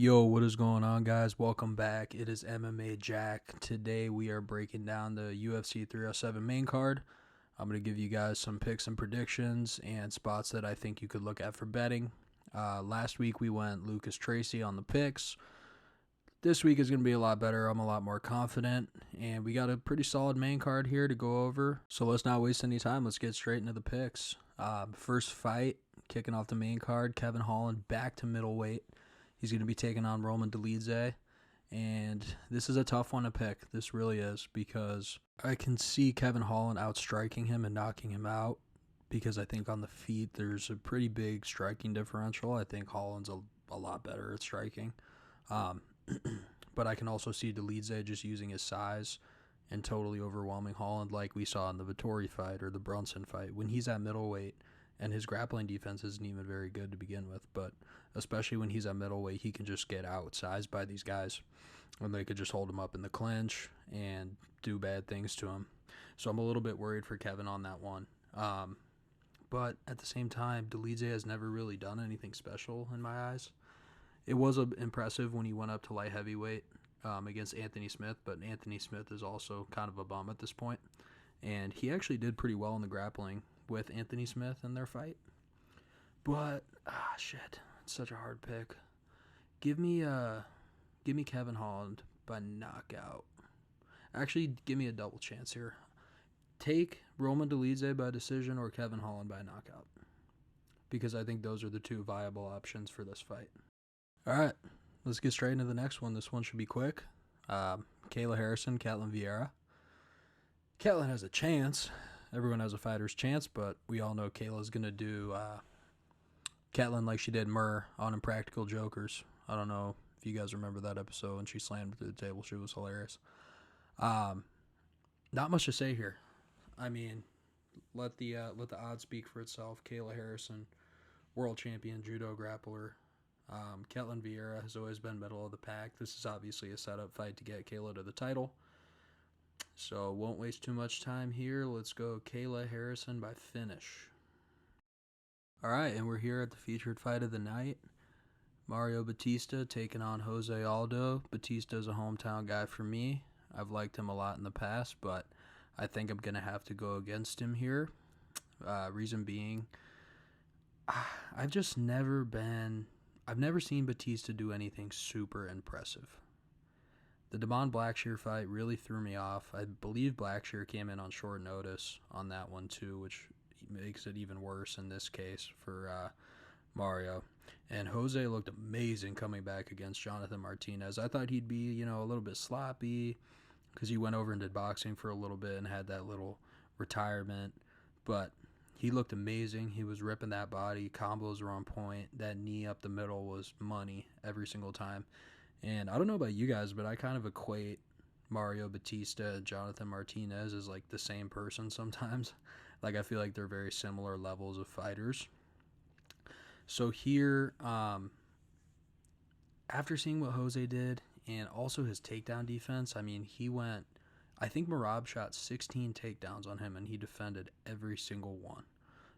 Yo, what is going on, guys? Welcome back. It is MMA Jack. Today we are breaking down the UFC 307 main card. I'm going to give you guys some picks and predictions and spots that I think you could look at for betting. Last week we went Lucas Tracy on the picks. This week is going to be a lot better. I'm a lot more confident, and we got a pretty solid main card here to go over. So let's not waste any time. Let's get straight into the picks. First fight, kicking off the main card, Kevin Holland back to middleweight. He's going to be taking on Dolidze, and this is a tough one to pick. This really is, because I can see Kevin Holland outstriking him and knocking him out, because I think on the feet there's a pretty big striking differential. I think Holland's a lot better at striking. But I can also see Dolidze just using his size and totally overwhelming Holland, like we saw in the Vettori fight or the Brunson fight. When he's at middleweight, and his grappling defense isn't even very good to begin with, but especially when he's at middleweight, he can just get outsized by these guys, and they could just hold him up in the clinch and do bad things to him. So I'm a little bit worried for Kevin on that one. But at the same time, Dolidze has never really done anything special in my eyes. It was impressive when he went up to light heavyweight against Anthony Smith, but Anthony Smith is also kind of a bum at this point. And he actually did pretty well in the grappling with Anthony Smith in their fight. But, shit, it's such a hard pick. Give me Kevin Holland by knockout. Actually, give me a double chance here. Take Dolidze by decision or Kevin Holland by knockout, because I think those are the two viable options for this fight. All right, let's get straight into the next one. This one should be quick. Kayla Harrison, Ketlen Vieira. Ketlen has a chance. Everyone has a fighter's chance, but we all know Kayla's going to do Ketlen like she did Murr on Impractical Jokers. I don't know if you guys remember that episode when she slammed through the table. She was hilarious. Not much to say here. I mean, let the odds speak for itself. Kayla Harrison, world champion judo grappler. Ketlen Vieira has always been middle of the pack. This is obviously a setup fight to get Kayla to the title. So won't waste too much time here. Let's go Kayla Harrison by finish. All right, and we're here at the featured fight of the night. Mario Bautista taking on Jose Aldo. Bautista is a hometown guy for me. I've liked him a lot in the past, but I think I'm going to have to go against him here. Reason being, I've never seen Bautista do anything super impressive. The Damon Blackshear fight really threw me off. I believe Blackshear came in on short notice on that one too, which makes it even worse in this case for Mario. And Jose looked amazing coming back against Jonathan Martinez. I thought he'd be, a little bit sloppy because he went over and did boxing for a little bit and had that little retirement. But he looked amazing. He was ripping that body. Combos were on point. That knee up the middle was money every single time. And I don't know about you guys, but I kind of equate Mario Bautista and Jonathan Martinez as like the same person sometimes. Like I feel like they're very similar levels of fighters. So here, after seeing what Jose did and also his takedown defense, I mean, I think Merab shot 16 takedowns on him and he defended every single one.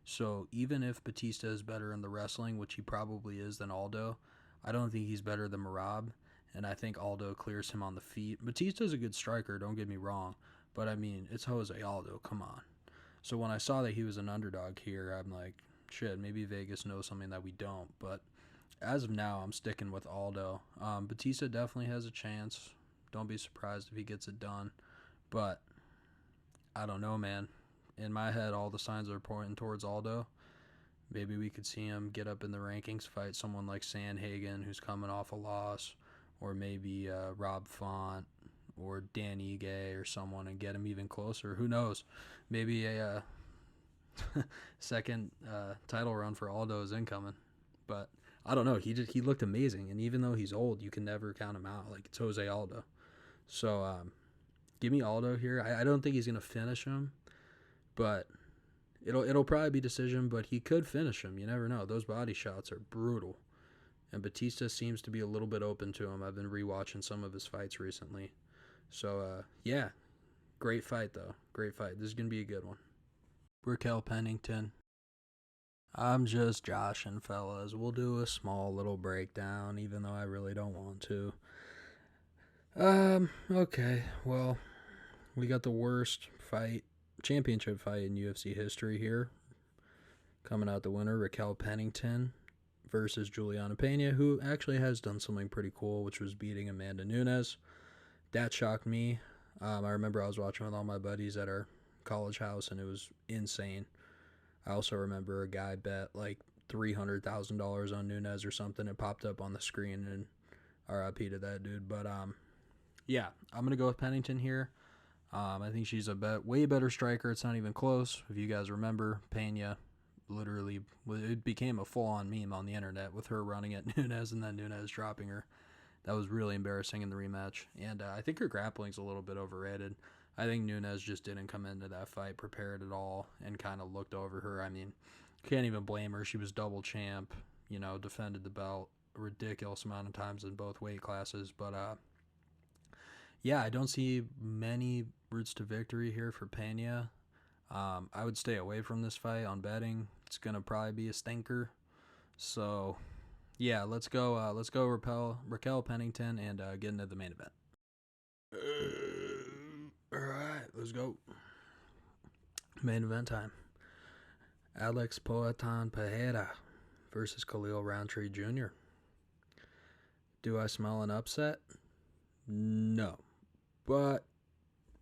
So even if Bautista is better in the wrestling, which he probably is, than Aldo, I don't think he's better than Merab. And I think Aldo clears him on the feet. Batista's a good striker, don't get me wrong. But, I mean, it's Jose Aldo, come on. So when I saw that he was an underdog here, I'm like, shit, maybe Vegas knows something that we don't. But as of now, I'm sticking with Aldo. Bautista definitely has a chance. Don't be surprised if he gets it done. But I don't know, man. In my head, all the signs are pointing towards Aldo. Maybe we could see him get up in the rankings, fight someone like Sandhagen, who's coming off a loss. Or maybe Rob Font or Dan Ige or someone, and get him even closer. Who knows? Maybe a second title run for Aldo is incoming. But I don't know. He looked amazing, and even though he's old, you can never count him out. Like, it's Jose Aldo. So give me Aldo here. I don't think he's gonna finish him, but it'll probably be decision. But he could finish him. You never know. Those body shots are brutal. And Bautista seems to be a little bit open to him. I've been rewatching some of his fights recently. So, yeah. Great fight, though. Great fight. This is going to be a good one. Raquel Pennington. I'm just joshing, fellas. We'll do a small little breakdown, even though I really don't want to. Okay. Well, we got the worst championship fight in UFC history here. Coming out the winner, Raquel Pennington versus Juliana Peña, who actually has done something pretty cool, which was beating Amanda Nunes. That shocked me. I remember I was watching with all my buddies at our college house, and it was insane. I also remember a guy bet like $300,000 on Nunes or something. It popped up on the screen, and RIP to that dude. But yeah, I'm gonna go with Pennington here. I think she's a way better striker. It's not even close. If you guys remember, Peña literally it became a full-on meme on the internet with her running at Nunes and then Nunes dropping her. That was really embarrassing in the rematch. And I think her grappling's a little bit overrated. I think Nunes just didn't come into that fight prepared at all and kind of looked over her. I mean, can't even blame her. She was double champ, defended the belt a ridiculous amount of times in both weight classes. But yeah, I don't see many routes to victory here for Peña. I would stay away from this fight on betting. It's going to probably be a stinker. So yeah, let's go Raquel Pennington and get into the main event. All right, let's go. Main event time. Alex Poatan Pereira versus Khalil Rountree Jr. Do I smell an upset? No, but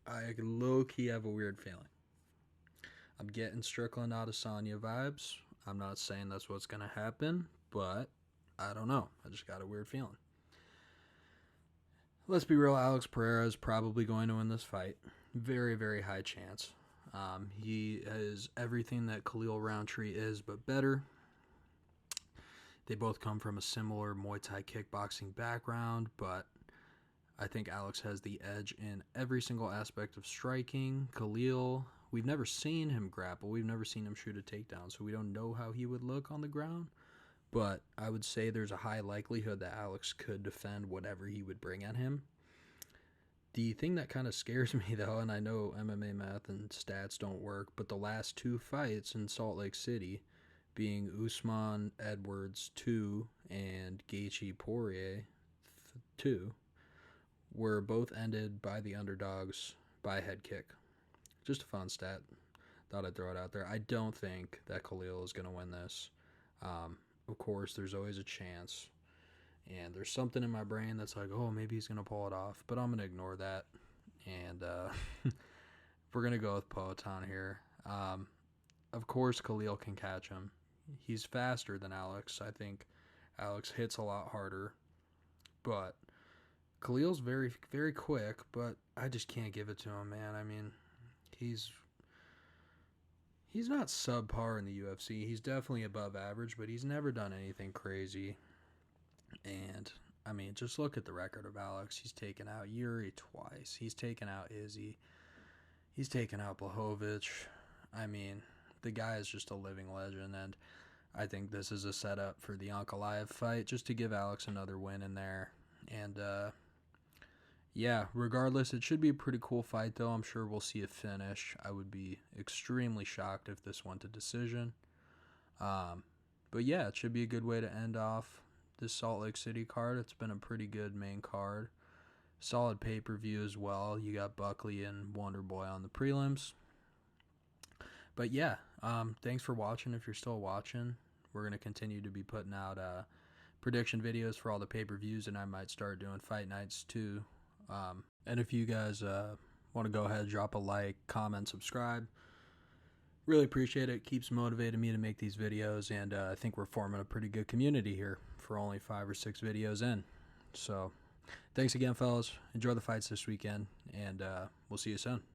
I low-key have a weird feeling. I'm getting Strickland Adesanya vibes. I'm not saying that's what's going to happen, but I don't know. I just got a weird feeling. Let's be real. Alex Pereira is probably going to win this fight. Very, very high chance. He is everything that Khalil Rountree is, but better. They both come from a similar Muay Thai kickboxing background, but I think Alex has the edge in every single aspect of striking. Khalil, we've never seen him grapple. We've never seen him shoot a takedown, so we don't know how he would look on the ground. But I would say there's a high likelihood that Alex could defend whatever he would bring at him. The thing that kind of scares me, though, and I know MMA math and stats don't work, but the last two fights in Salt Lake City, being Usman Edwards 2 and Gaethje Poirier 2, were both ended by the underdogs by a head kick. Just a fun stat. Thought I'd throw it out there. I don't think that Khalil is going to win this. Of course, there's always a chance. And there's something in my brain that's like, oh, maybe he's going to pull it off. But I'm going to ignore that. And we're going to go with Poatan here. Of course, Khalil can catch him. He's faster than Alex. I think Alex hits a lot harder. But Khalil's very, very quick. But I just can't give it to him, man. I mean, he's not subpar in the UFC. He's definitely above average, but he's never done anything crazy. And, I mean, just look at the record of Alex. He's taken out Yuri twice. He's taken out Izzy. He's taken out Blachowicz. I mean, the guy is just a living legend, and I think this is a setup for the Ankalaev fight, just to give Alex another win in there. And, yeah, regardless, it should be a pretty cool fight, though. I'm sure we'll see a finish. I would be extremely shocked if this went to decision. But, yeah, it should be a good way to end off this Salt Lake City card. It's been a pretty good main card. Solid pay-per-view as well. You got Buckley and Wonderboy on the prelims. But yeah, thanks for watching. If you're still watching, we're going to continue to be putting out prediction videos for all the pay-per-views, and I might start doing fight nights too. And if you guys want to go ahead, drop a like, comment, subscribe. Really appreciate it. Keeps motivating me to make these videos, and I think we're forming a pretty good community here for only 5 or 6 videos in. So thanks again, fellas. Enjoy the fights this weekend, and we'll see you soon.